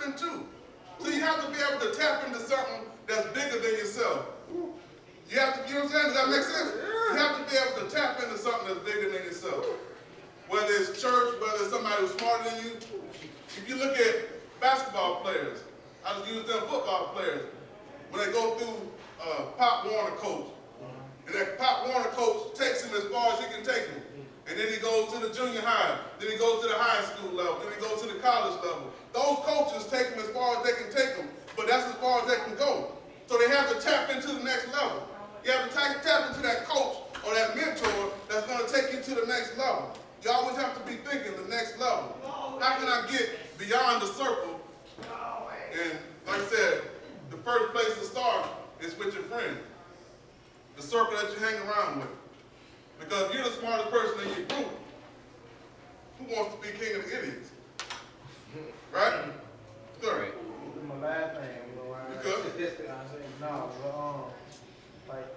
into. So you have to be able to tap into something that's bigger than yourself. You have to, you know what I'm saying? Does that make sense? You have to be able to tap into something that's bigger than yourself. Whether it's church, whether it's somebody who's smarter than you. If you look at basketball players, I just use them football players. When they go through Pop Warner coach, and that Pop Warner coach takes him as far as he can take him. And then he goes to the junior high, then he goes to the high school level, then he goes to the college level. Those coaches take him as far as they can take him, but that's as far as they can go. So they have to tap into the next level. You have to tap into that coach or that mentor that's going to take you to the next level. You always have to be thinking the next level. How can I get beyond the circle? And like I said, the first place to start is with your friends. The circle that you hang around with. Because if you're the smartest person in your group, who wants to be king of the idiots? Right? Sir. My last thing, you know, right? You good? I say no, but like,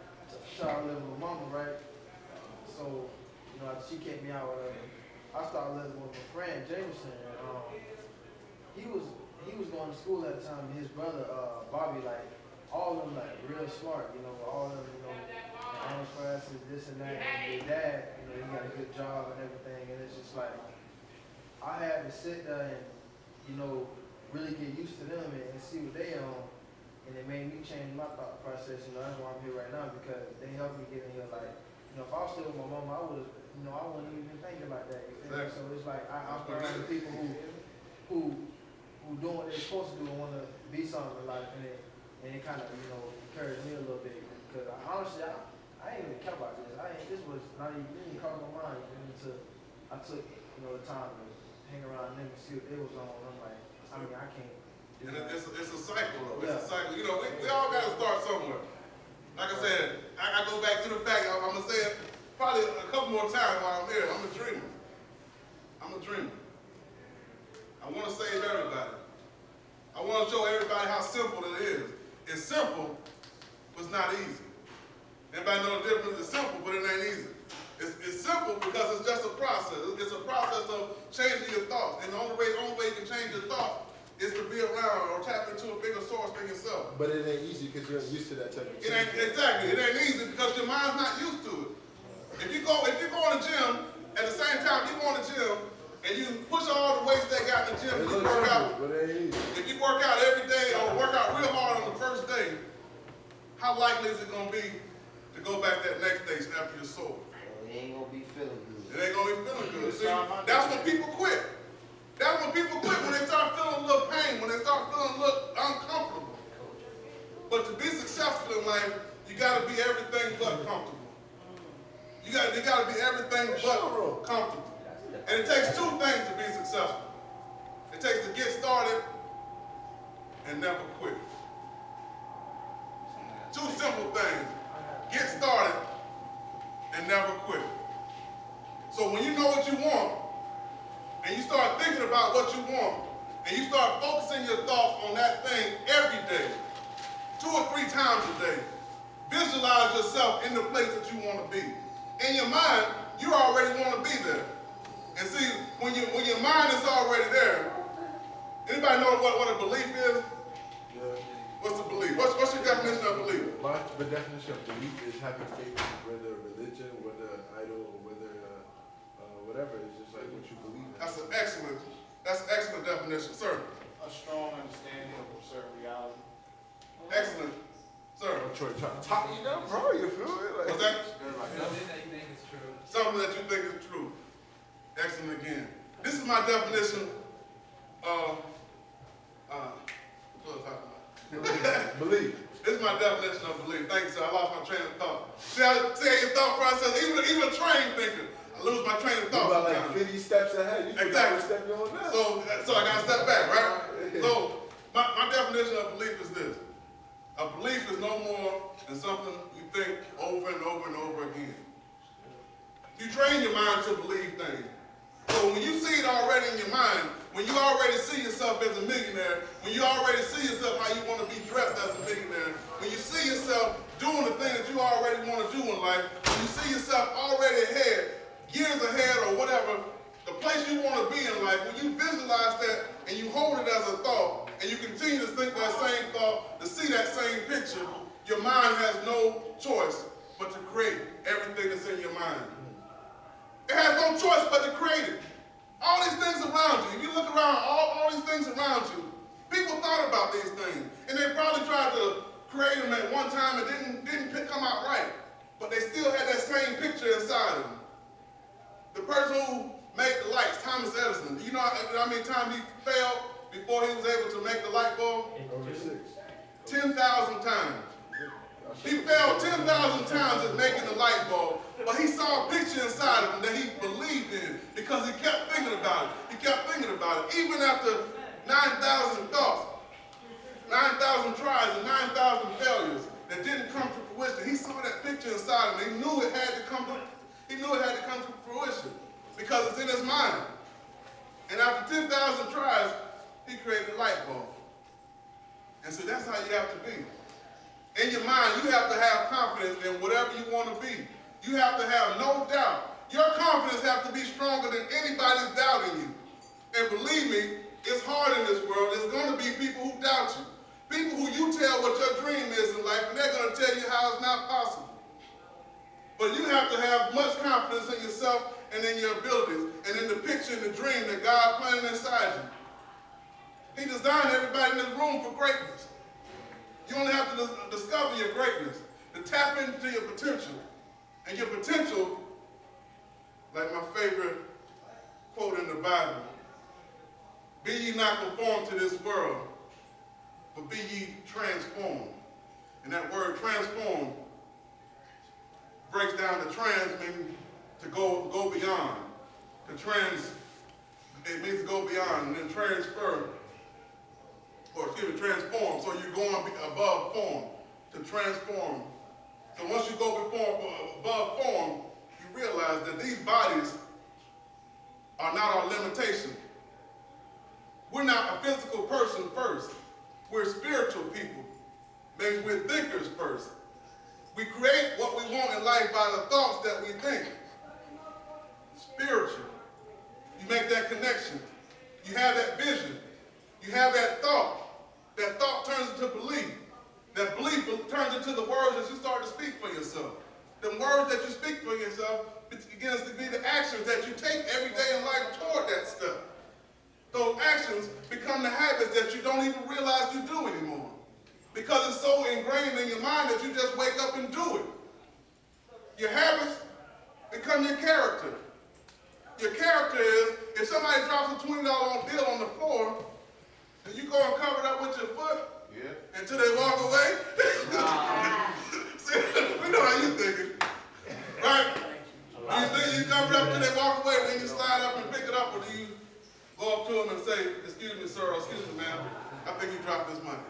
child living with mama, right? So, you know, she kicked me out with her. I started living with my friend Jameson, and he was going to school at the time. And his brother Bobby, like, all of them like real smart, you know, all of them, you know, honors classes, this and that. And his dad, you know, he got a good job and everything, and it's just like I had to sit there and, you know, really get used to them and see what they on, and it made me change my thought process. You know, that's why I'm here right now, because they helped me get in here. Like, you know, if I was still with my mom, I would, you know, I wouldn't even think about that. You feel me? So it's like I'm around people who doing what they're supposed to do and want to be something in life, and it kind of, you know, encouraged me a little bit, because honestly, I ain't even care about this. This was not even, it didn't cross my mind until I took, you know, the time to hang around them and see what they was on. I'm like, I mean, I can't. And it's a cycle, though. It's a cycle. You know, we all got to start somewhere. Like I said, I go back to the fact, I'm going to say it probably a couple more times while I'm here. I'm a dreamer. I'm a dreamer. I want to save everybody. I want to show everybody how simple it is. It's simple, but it's not easy. Anybody know the difference? It's simple, but it ain't easy. It's simple because it's just a process. It's a process of changing your thoughts. And the only way you can change your thoughts is to be around or tap into a bigger source than yourself. But it ain't easy because you're used to that type of It ain't, exactly. It ain't easy because your mind's not used to it. If you go in the gym, at the same time you go in the gym and you push all the weights they got in the gym, you work out. But it ain't easy. If you work out every day or work out real hard on the first day, how likely is it going to be to go back that next day after you're sore? It ain't gonna be feeling good. It ain't going to be feeling good. See, that's when people quit. That's when people quit, when they start feeling a little pain, when they start feeling a little uncomfortable. But to be successful in life, you got to be everything but comfortable. You got to be everything but comfortable. And it takes two things to be successful. It takes to get started and never quit. Two simple things. Get started and never quit. So when you know what you want, and you start thinking about what you want, and you start focusing your thoughts on that thing every day, 2 or 3 times a day, visualize yourself in the place that you want to be. In your mind, you already want to be there. And see, when your mind is already there, anybody know what a belief is? Yeah. What's the belief? What's your definition of belief? My definition of belief is having faith in whether religion, whether an idol, or whether whatever. It's just like what you believe in. That's an excellent definition, sir. A strong understanding of a certain reality. Excellent, sir. I'm trying to talk you down, bro. You feel me? Like, What's that? Something that you think is true. Something that you think is true. Excellent again. This is my definition of what was I talking about? believe. This is my definition of belief. Thank you, sir. I lost my train of thought. See how your thought process, even a trained thinker, I lose my train of thought. You about sometimes. like 50 steps ahead. You forgot what step you're on now. So I gotta step back, right? So my definition of belief is this. A belief is no more than something you think over and over and over again. You train your mind to believe things. So when you see it already in your mind, when you already see yourself as a millionaire, when you already see yourself how you want to be dressed as a millionaire, when you see yourself doing the thing that you already want to do in life, when you see yourself already ahead, years ahead or whatever, the place you want to be in life, when you visualize that and you hold it as a thought, and you continue to think that same thought, to see that same picture, your mind has no choice but to create everything that's in your mind. It has no choice but to create it. All these things around you, if you look around, all these things around you, people thought about these things, and they probably tried to create them at one time and didn't come out right, but they still had that same picture inside of them. The person who made the lights, Thomas Edison, do you know how many times he failed before he was able to make the light bulb? Over 6. 10,000 times. He failed 10,000 times at making the light bulb, but he saw a picture inside of him that he believed in because he kept thinking about it. He kept thinking about it. Even after 9,000 thoughts, 9,000 tries and 9,000 failures that didn't come to fruition, he saw that picture inside of him. He knew it had to come to fruition because it's in his mind. And after 10,000 tries, he created a light bulb. And so that's how you have to be. In your mind, you have to have confidence in whatever you want to be. You have to have no doubt. Your confidence has to be stronger than anybody's doubting you. And believe me, it's hard in this world. There's going to be people who doubt you. People who you tell what your dream is in life, and they're going to tell you how it's not possible. But you have to have much confidence in yourself and in your abilities and in the picture and the dream that God planted inside you. He designed everybody in this room for greatness. You only have to discover your greatness, to tap into your potential. And your potential, like my favorite quote in the Bible, be ye not conformed to this world, but be ye transformed. And that word transform breaks down the trans meaning to go beyond. It means to go beyond, and then transform. So you're going above form, to transform. So once you go above form, you realize that these bodies are not our limitation. We're not a physical person first. We're spiritual people. Means we're thinkers first. We create what we want in life by the thoughts that we think. Spiritual. You make that connection. You have that vision. You have that thought. That thought turns into belief. That belief turns into the words that you start to speak for yourself. The words that you speak for yourself begins to be the actions that you take every day in life toward that stuff. Those actions become the habits that you don't even realize you do anymore. Because it's so ingrained in your mind that you just wake up and do it. Your habits become your character. Your character is, if somebody drops a $20 bill on the floor, and you go and cover it up with your foot until they walk away. See, we know how you thinking, right? You think you cover it up until they walk away, then you slide up and pick it up, or do you go up to them and say, "Excuse me, sir," or "Excuse me, ma'am, I think you dropped this money."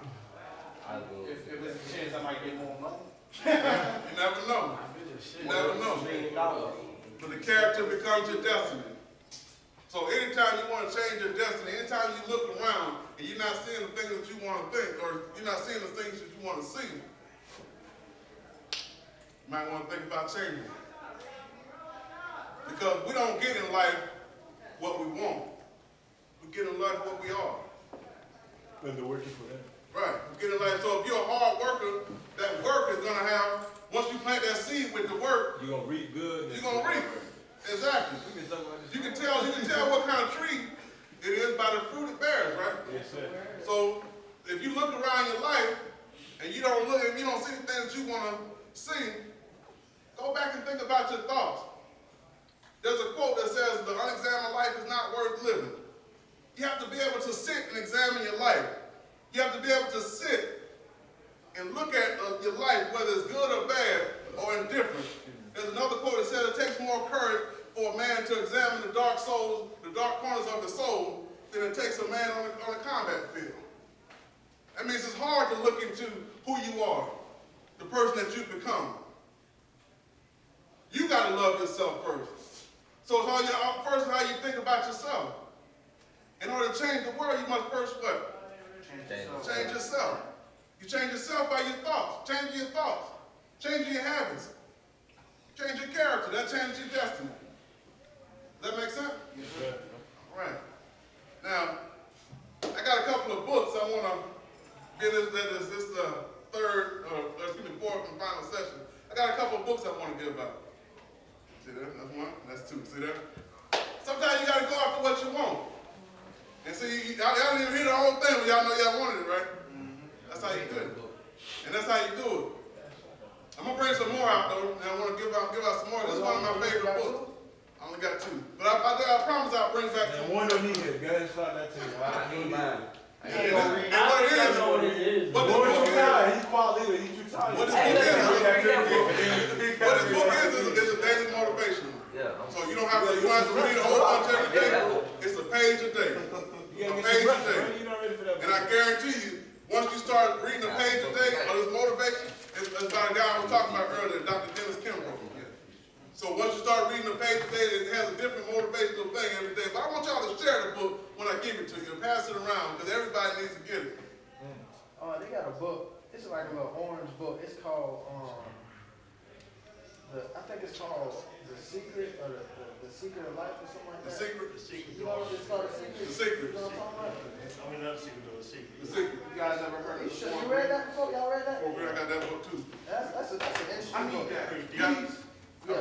If there's a chance I might get more money. You never know. You never know. But the character becomes your destiny. So anytime you want to change your destiny, anytime you look around and you're not seeing the things that you want to think, or you're not seeing the things that you want to see, you might want to think about changing it. Because we don't get in life what we want. We get in life what we are. And the work is for them. Right. We get in life. So if you're a hard worker, that work is going to have, once you plant that seed with the work, You're going to reap good. you're going to reap it. Exactly. You can tell what kind of tree it is by the fruit it bears, right? Yes, sir. So if you look around your life and you don't see the things that you want to see, go back and think about your thoughts. There's a quote that says, "The unexamined life is not worth living." You have to be able to sit and examine your life. You have to be able to sit and look at your life, whether it's good or bad or indifferent. There's another quote that says, "It takes more courage for a man to examine the dark corners of the soul, than it takes a man on a combat field." That means it's hard to look into who you are, the person that you've become. You got to love yourself first. So it's first how you think about yourself. In order to change the world, you must first what? Change yourself. You change yourself by your thoughts. Changing your thoughts. Changing your habits. Change your character. That changes your destiny. Does that make sense? Yes, sir. All right. Now, I got a couple of books I want to get this fourth and final session. I got a couple of books I want to give out. See that? That's one. That's two. See that? Sometimes you got to go after what you want. And see, y'all didn't even hear the whole thing, but y'all know y'all wanted it, right? That's how you do it. And that's how you do it. I'm going to bring some more out, though, and I want to give out some more. This is one of my favorite books. I only got two. But I promise I'll bring back two. And one don't need it. Go ahead and start that too. I need mine. And what it is, know what it is. what the Boy, book you is, tired. He quality. He too tired. what this book is a daily motivation. Yeah. So you don't have to read a whole bunch every day. It's a page a day. You A gotta page get a some day. rest, bro. You're not ready for that. And I guarantee you, once you start reading a page a day of this motivation, it's by a guy I was talking about earlier, Dr. Dennis Kimbrough. So once you start reading a page a day, it has a different motivational thing every day. But I want y'all to share the book when I give it to you and pass it around because everybody needs to get it. They got a book. It's like a little orange book. It's called I think it's called The Secret or the Secret of Life or something like The that. secret. You know what it's called? The Secret. The Secret. You know what I'm talking about? I mean, not secret, but a secret. The secret. You guys ever heard You of sure you read that before? Y'all read that? Oh, I got that book too. That's an interesting book. Yeah. Yeah,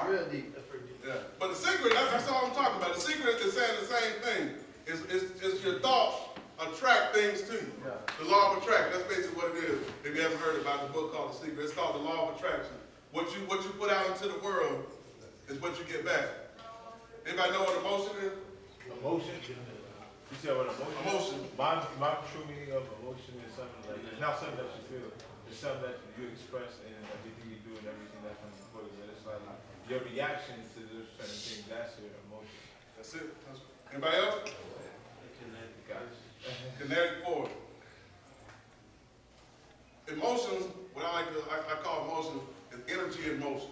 real deep. That's pretty deep. Yeah. But the secret, that's all I'm talking about. The secret is saying the same thing. It's your thoughts attract things to you. Yeah. The law of attraction, that's basically what it is. If you haven't heard about the book called The Secret, it's called the law of attraction. What you put out into the world is what you get back. Anybody know what emotion is? Emotion? You said what emotion? Emotion. My true meaning of emotion is something like, it's not something that you feel. It's something that you express in everything you do and everything that comes before you. It's like your reaction to those certain things, that's your emotion. That's it. Anybody else? Gotcha. Kinetic force. Emotions, what I call emotions, is energy in motion.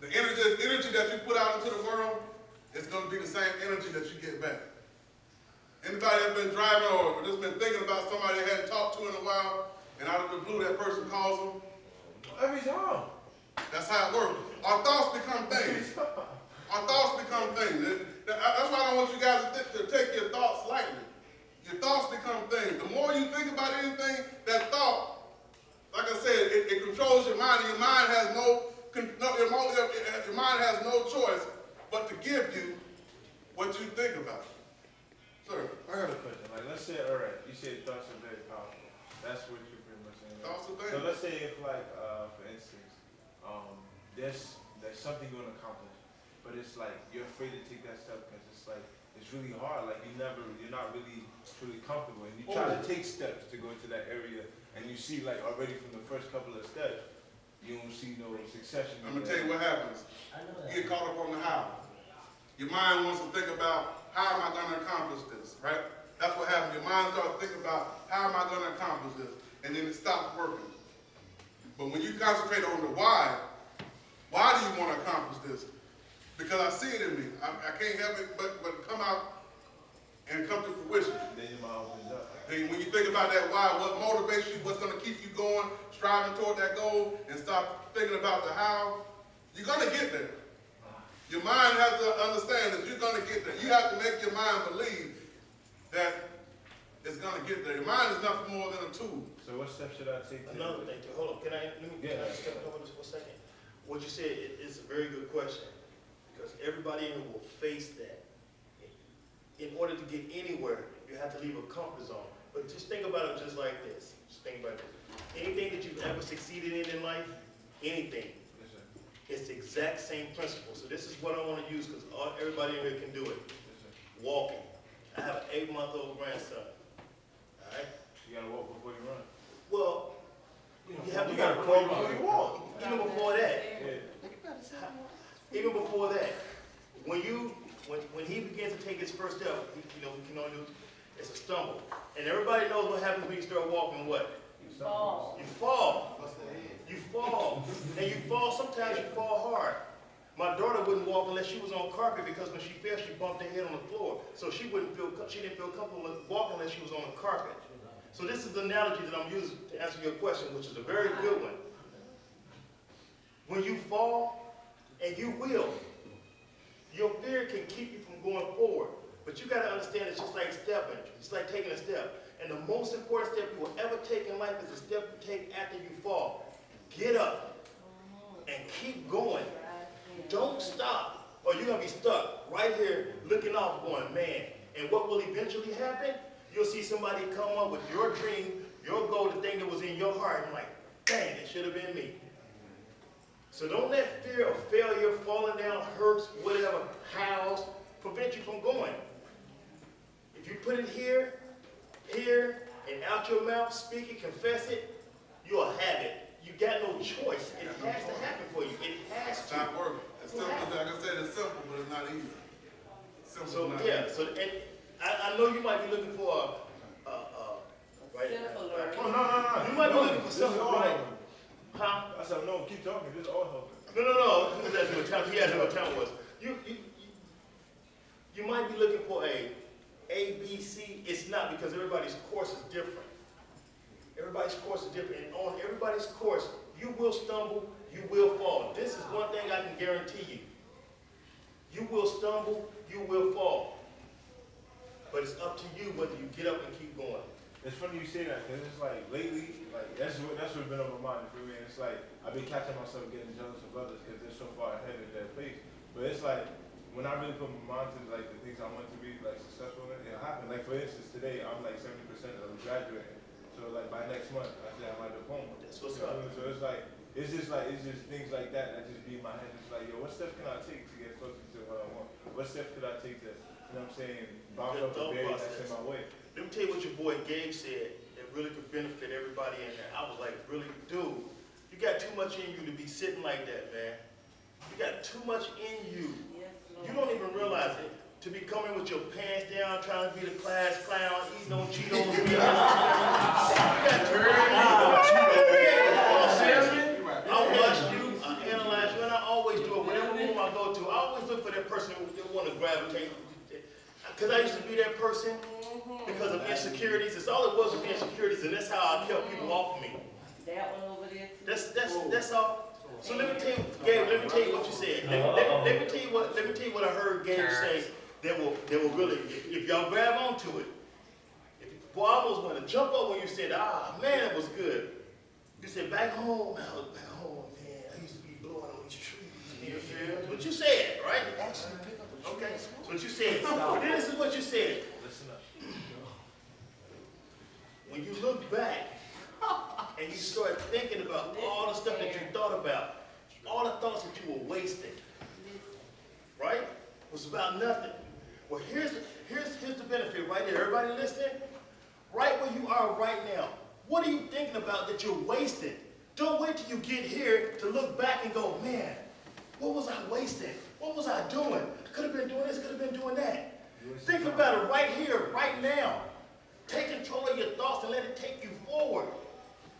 The energy that you put out into the world is going to be the same energy that you get back. Anybody that's been driving or just been thinking about somebody they hadn't talked to in a while, and out of the blue that person calls them? Every time. That's how it works. Our thoughts become things. Our thoughts become things. That's why I don't want you guys to take your thoughts lightly. Your thoughts become things. The more you think about anything, that thought, like I said, it controls your mind, and your mind has no choice but to give you what you think about. Sir, I got a question. Like, let's say, all right, you said thoughts are very powerful. That's what you're pretty much saying. Right? thoughts are So things. let's say if, like, for instance, there's something you want to accomplish, but it's like you're afraid to take that step because it's like it's really hard. Like you're not really truly comfortable, and you try to take steps to go into that area, and you see like already from the first couple of steps, you don't see no succession. I'm gonna tell you what happens. You get caught up on the how. Your mind wants to think about how am I going to accomplish this, right? That's what happens. Your mind starts thinking about how am I going to accomplish this, and then it stops working. But when you concentrate on the why do you want to accomplish this? Because I see it in me. I can't help it but come out and come to fruition. Then your mind opens up. Then when you think about that why, what motivates you, what's going to keep you going, striving toward that goal, and stop thinking about the how, you're going to get there. Your mind has to understand that you're going to get there. You have to make your mind believe that it's going to get there. Your mind is nothing more than a tool. So what steps should I take? Another thing, hold on, can I step over this for a second? What you said is a very good question, because everybody in here will face that. In order to get anywhere, you have to leave a comfort zone. But just think about it just like this. Just think about this. Anything that you've ever succeeded in life, anything, Yes, sir. it's the exact same principle. So this is what I want to use, because everybody in here can do it. Yes, sir. Walking. I have an 8-month-old grandson. All right? You gotta walk before you run. Well, you have to gotta crawl before you walk. Even before that, Yeah. even before that, when he begins to take his first step, we can only do it's a stumble. And everybody knows what happens when you start walking. What? You fall. You fall. You fall, and you fall. Sometimes you fall hard. My daughter wouldn't walk unless she was on carpet because when she fell, she bumped her head on the floor. So she didn't feel comfortable walking unless she was on the carpet. So this is the analogy that I'm using to answer your question, which is a very good one. When you fall, and you will, your fear can keep you from going forward. But you gotta understand it's just like stepping. It's like taking a step. And the most important step you will ever take in life is the step you take after you fall. Get up and keep going. Don't stop, or you're gonna be stuck right here looking off going, man. And what will eventually happen? You'll see somebody come up with your dream, your goal, the thing that was in your heart, and like, dang, it should have been me. So don't let fear of failure, falling down, hurts, whatever, howls, prevent you from going. If you put it here, and out your mouth, speak it, confess it, you'll have it. You got no choice. It has to happen for you. It has It's to. not working. It's simple, like I said, it's simple, but it's not easy. Simple, So not yeah, easy. so and I know you might be looking for right? Jennifer Lawrence. Oh, no. You might be No, looking for this is something, all right? helping. Huh? I said, no, keep talking. This is all helping. No. That's what time. He asked what time it was. You might be looking for A, B, C. It's not, because everybody's course is different. Everybody's course is different, and on everybody's course, you will stumble, you will fall. This is one thing I can guarantee you. You will stumble, you will fall. But it's up to you whether you get up and keep going. It's funny you say that, because it's like, lately, like, that's what's been on my mind for me. And it's like, I've been catching myself getting jealous of others because they're so far ahead of their pace. But it's like, when I really put my mind to, like, the things I want to be, like, successful in, it'll happen. Like, for instance, today, I'm, like, 70% of graduating. So, like, by next month, I should have my diploma. That's what's You know up. what I mean? So it's just things like that just be in my head. It's like, yo, what steps can I take to get closer to what I want? What steps could I take to, you know what I'm saying, bounce Good up the thought barrier that's process. in my way? Let me tell you what your boy Gabe said that really could benefit everybody in there. I was like, really, dude, you got too much in you to be sitting like that, man. You got too much in you. Yes, You Lord. don't even realize it. To be coming with your pants down, trying to be the class clown, eating on Cheetos. You got too much in you. Seriously? I watch you, I analyze you, and I always do it. Whatever room I go to, I always look for that person that want to gravitate. Because I used to be that person because of insecurities. It's all it was with insecurities, and that's how I kept people off of me. That one over there too. That's all. So let me tell you, Gabe, let me tell you what you said. Let me tell you what I heard Gabe say that will really, if y'all grab onto it. Boy, I almost want to jump up when you said, man, that was good. You said, back home, man, I used to be blowing on these trees. You feel? What you said, right? Okay, so what you said. But then this is what you said. Listen up. When you look back and you start thinking about all the stuff that you thought about, all the thoughts that you were wasting, right? Was about nothing. Well, here's the benefit right here. Everybody listening? Right where you are right now. What are you thinking about that you're wasting? Don't wait till you get here to look back and go, man, what was I wasting? What was I doing? I could have been doing this, could have been doing that. Think about it right here, right now. Take control of your thoughts and let it take you forward.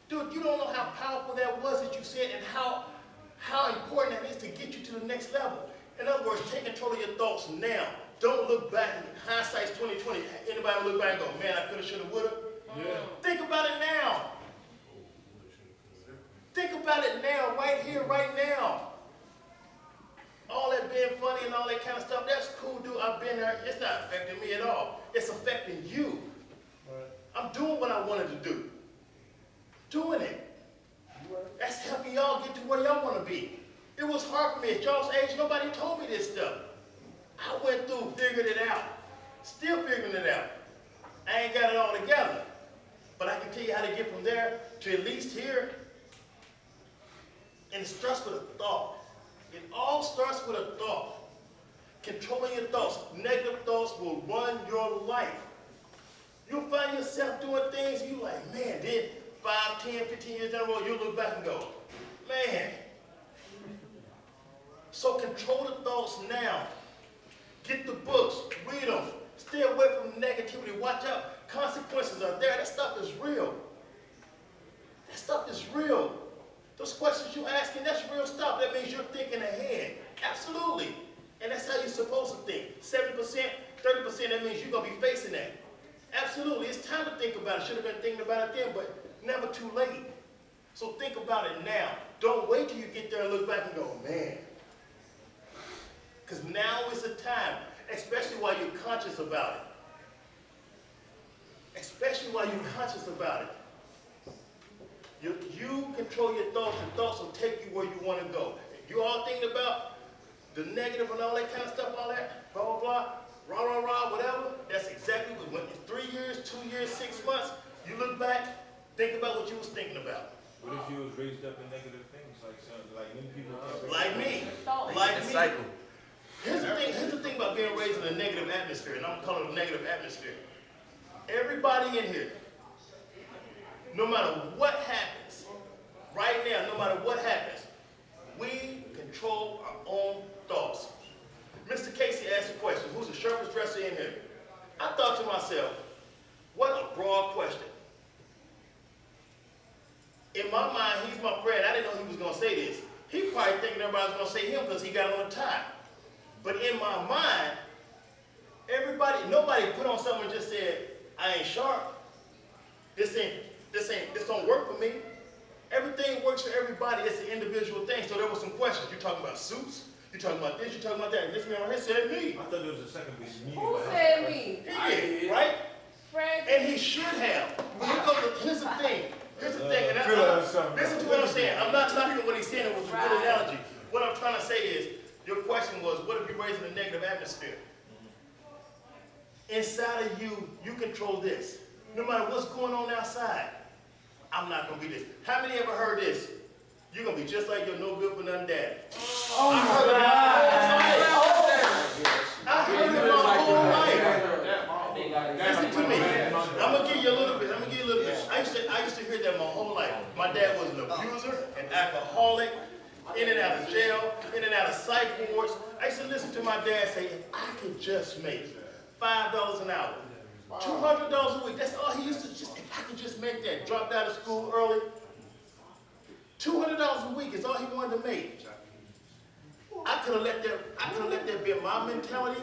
Dude, you don't know how powerful that was that you said and how important that is to get you to the next level. In other words, take control of your thoughts now. Don't look back. Hindsight's 20/20. Anybody look back and go, man, I coulda, shoulda, woulda? Yeah. Think about it now. Think about it now, right here, right now. All that being funny and all that kind of stuff, that's cool, dude. I've been there. It's not affecting me at all. It's affecting you. I'm doing what I wanted to do. Doing it. That's helping y'all get to where y'all want to be. It was hard for me. At y'all's age, nobody told me this stuff. I went through, figured it out. Still figuring it out. I ain't got it all together. But I can tell you how to get from there to at least here. And it starts with a thought. It all starts with a thought. Controlling your thoughts. Negative thoughts will run your life. You'll find yourself doing things you like, man, then 5, 10, 15 years down the road, you'll look back and go, man. So control the thoughts now. Get the books, read them. Stay away from negativity. Watch out. Consequences are there. That stuff is real. That stuff is real. Those questions you're asking, that's real stuff. That means you're thinking ahead. Absolutely. And that's how you're supposed to think. 70%, 30%, that means you're going to be facing that. Absolutely. It's time to think about it. Should have been thinking about it then, but never too late. So think about it now. Don't wait till you get there and look back and go, man. Because now is the time. especially while you're conscious about it. Especially while you're conscious about it. You control your thoughts. Your thoughts will take you where you want to go. If you all thinking about the negative and all that kind of stuff, all that, blah, blah, blah, rah, rah, rah, whatever, that's exactly what, when it's 3 years, 2 years, 6 months, you look back, think about what you was thinking about. What if you was raised up in negative things, like many people can't Like me. Like me. Here's the thing about being raised in a negative atmosphere, and I'm calling it a negative atmosphere. Everybody in here, no matter what happens, right now, no matter what happens, we control our own thoughts. Mr. Casey asked a question, who's the sharpest dresser in here? I thought to myself, what a broad question. In my mind, he's my friend. I didn't know he was going to say this. He probably thinking everybody was going to say him because he got on a tie. But in my mind, nobody put on something and just said, I ain't sharp. This don't work for me. Everything works for everybody. It's an individual thing. So there were some questions. You're talking about suits. You're talking about this. You're talking about that. And this man right here said me. I thought there was a second piece. Who said me? He did, right? Fred. And he should have. But here's the thing. Here's the thing. And listen to what I'm saying. I'm not knocking what he's saying. It was a good analogy. What I'm trying to say is, your question was, what if you raised in a negative atmosphere? Inside of you, you control this. No matter what's going on outside, I'm not going to be this. How many ever heard this? You're going to be just like your no good for nothing daddy. Oh, I heard it my whole life. Listen to me. I'm going to give you a little bit. I used to hear that my whole life. My dad was an abuser, an alcoholic, in and out of jail, in and out of psych wards. I used to listen to my dad say, if I could just make $5 an hour, $200 a week. That's all he used to just, if I could just make that. Dropped out of school early. $200 a week is all he wanted to make. I could have let that be my mentality.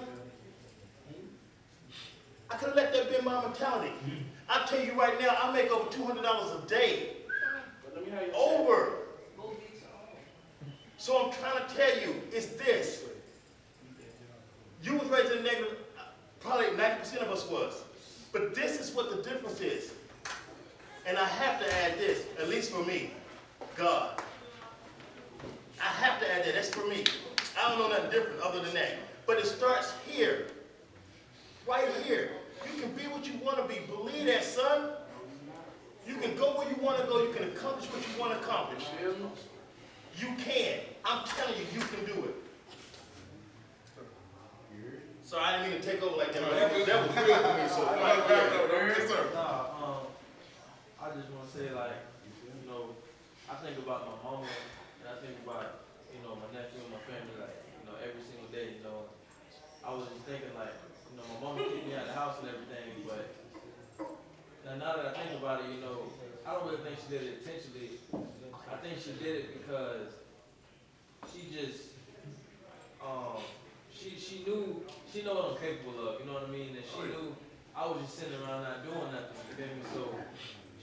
I tell you right now, I make over $200 a day. Over. So I'm trying to tell you, it's this. You was raised in negative, probably 90% of us was. But this is what the difference is. And I have to add this, at least for me, God. I have to add that, that's for me. I don't know nothing different other than that. But it starts here, right here. You can be what you want to be. Believe that, son. You can go where you want to go. You can accomplish what you want to accomplish. You can. I'm telling you, you can do it. So I didn't mean to take over like that. That was real for me. So yes, sir. I just want to say, like, you know, I think about my mama, and I think about, you know, my nephew and my family, like, you know, every single day, you know. I was just thinking, like, you know, my mama kicked me out of the house and everything, but now that I think about it, you know, I don't really think she did it intentionally. I think she did it because she just, she know what I'm capable of, you know what I mean? And she knew I was just sitting around not doing nothing, you feel me? So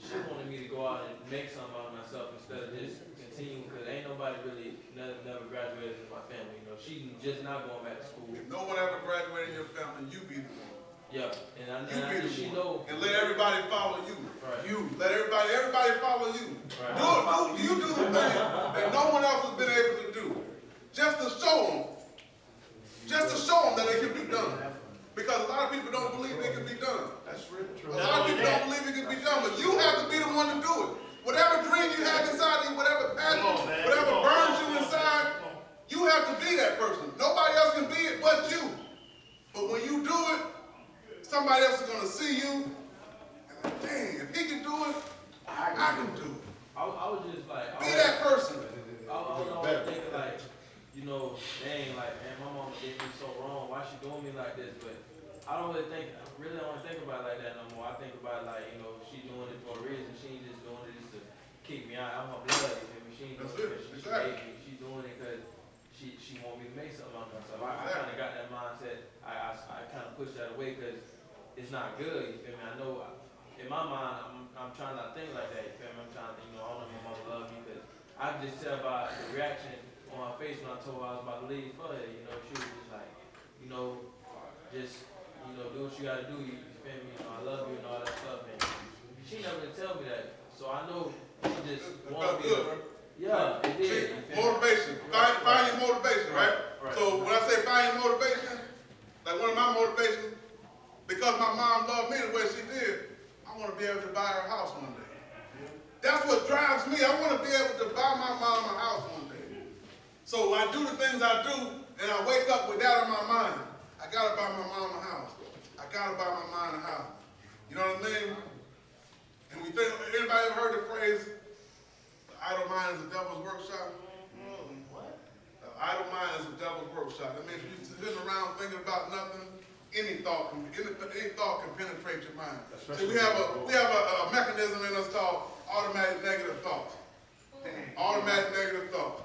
she wanted me to go out and make something out of myself instead of just continuing, because ain't nobody really never graduated in my family, you know. She just not going back to school. If no one ever graduated in your family, you be the one. Yeah, and I You be she the know. one. And let everybody follow you. Right. You. Let everybody follow you. Right. You do the thing that no one else has been able to do. Just to show them that it can be done. Because a lot of people don't believe it can be done. That's really true. A lot of people don't believe it can be done, but you have to be the one to do it. Whatever dream you have inside you, whatever passion, whatever burns you inside, you have to be that person. Nobody else can be it but you. But when you do it, somebody else is going to see you. And like, dang, if he can do it, I can do it. I was just like, Be that person. I was always thinking like, you know, dang, like, man, my mama did me so wrong. Why she doing me like this? But I don't don't think about it like that no more. I think about it like, you know, she doing it for a reason. She ain't just doing it just to kick me out. I'm her blood, you feel me? She ain't doing it because she hate me. She's doing it because she want me to make something out of myself. I kind of got that mindset. I kind of pushed that away because it's not good, you feel me? I know in my mind, I'm trying not to think like that, you feel me? I'm trying to think, you know, I don't know if my mama love me because I could just tell by the reaction on her face when I told her I was about to leave for her, you know, she was just like, you know, just, you know, do what you gotta do, you feel me, you know, I love you and all that stuff, and she never did tell me that, so I know she just It wanted felt me good, to, right? yeah, it did, See, you feel me? motivation. Find your motivation, right? Right. So when I say find your motivation, like one of my motivations, because my mom loved me the way she did, I want to be able to buy her a house one day. That's what drives me. I want to be able to buy my mom a house one day. So I do the things I do, and I wake up with that in my mind. I gotta buy my mom a house. I gotta buy my mom a house. You know what I mean? And we think, anybody ever heard the phrase, the idle mind is the devil's workshop? What? The idle mind is the devil's workshop. That means you're sitting around thinking about nothing. Any thought can penetrate your mind. See, we have a mechanism in us called automatic negative thoughts. Automatic negative thoughts.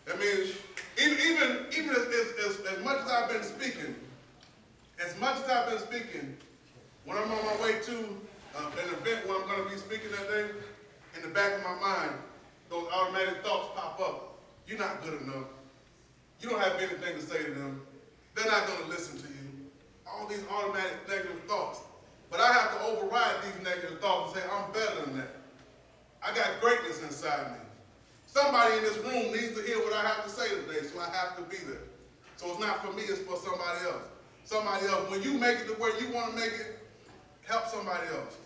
That means even as much as I've been speaking, when I'm on my way to an event where I'm going to be speaking that day, in the back of my mind, those automatic thoughts pop up. You're not good enough. You don't have anything to say to them. They're not going to listen to you. All these automatic negative thoughts. But I have to override these negative thoughts and say, I'm better than that. I got greatness inside me. Somebody in this room needs to hear what I have to say today, so I have to be there. So it's not for me, it's for somebody else. Somebody else. When you make it to where you want to make it, help somebody else.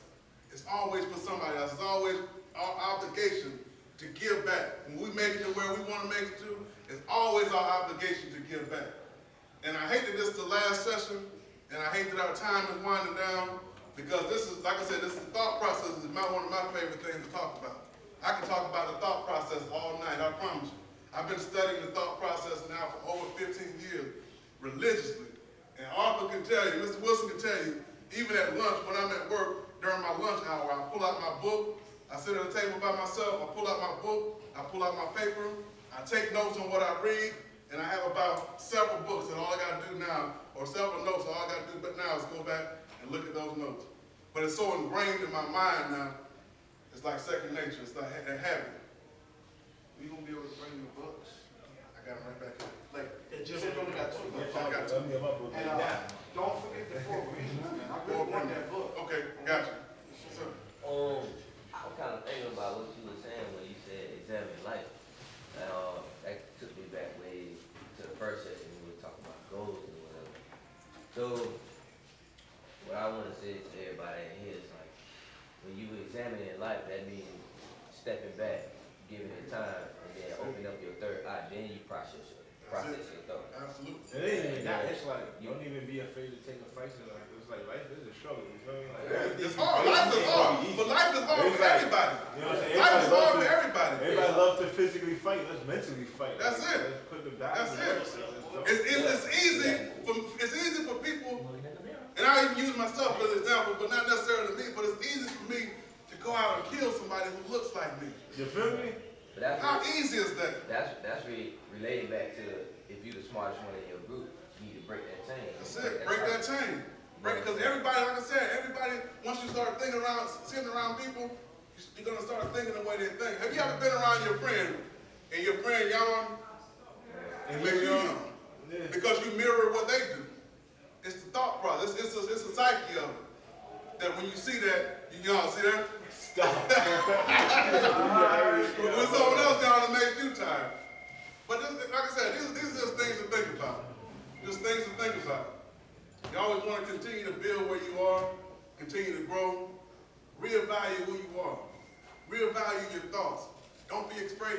It's always for somebody else. It's always our obligation to give back. When we make it to where we want to make it to, it's always our obligation to give back. And I hate that this is the last session, and I hate that our time is winding down, because this is, like I said, this is thought process is one of my favorite things to talk about. I can talk about the thought process all night, I promise you. I've been studying the thought process now for over 15 years, religiously. And Arthur can tell you, Mr. Wilson can tell you, even at lunch, when I'm at work, during my lunch hour, I pull out my book, I sit at the table by myself, I pull out my book, I pull out my paper, I take notes on what I read, and I have about several books, and all I gotta do now, or several notes, all I gotta do now is go back and look at those notes. But it's so ingrained in my mind now, it's like second nature, it's like a habit. You gonna be able to bring your books? I got them right back here. Like, you said you only got 2 books. I got 2. And don't forget the 4 reasons, man. I really want that book. Okay, gotcha. So, I'm kind of thinking about what you were saying when you said examine life. That took me back way to the first session when we were talking about goals and whatever. So, what I want to say to everybody in here is like, when you examine in life, that means stepping back, giving it time, and then open up your third eye. Then you process your thoughts. absolutely. It ain't even that. It's like, don't even be afraid to take a fight. It's like life is a struggle. You feel me? Like, It's hard. Life is hard. But life is hard for everybody. You know what I'm saying? Life is hard for Everybody everybody. Everybody loves to physically fight. Let's mentally fight. That's it. Let's put the dots. That's it. It's easy for people, and I even use myself as an example, but not necessarily me, but it's easy for me to go out and kill somebody who looks like me. You feel me? But that's How easy is that? that's really related back to if you're the smartest one in your group, you need to break that chain. That's it. Break that chain. Break, because everybody, like I said, everybody, once you start sitting around people, you're gonna start thinking the way they think. Have you ever been around your friend, and your friend yawn, and make you yawn? Yeah. Because you mirror what they do. It's the thought process. It's a psyche of it. That when you see that, you yawn. See that? Stop. When someone else yawn, it makes you tired. But this, like I said, these are just things to think about. Just things to think about. You always want to continue to build where you are, continue to grow, reevaluate who you are, reevaluate your thoughts. Don't be afraid.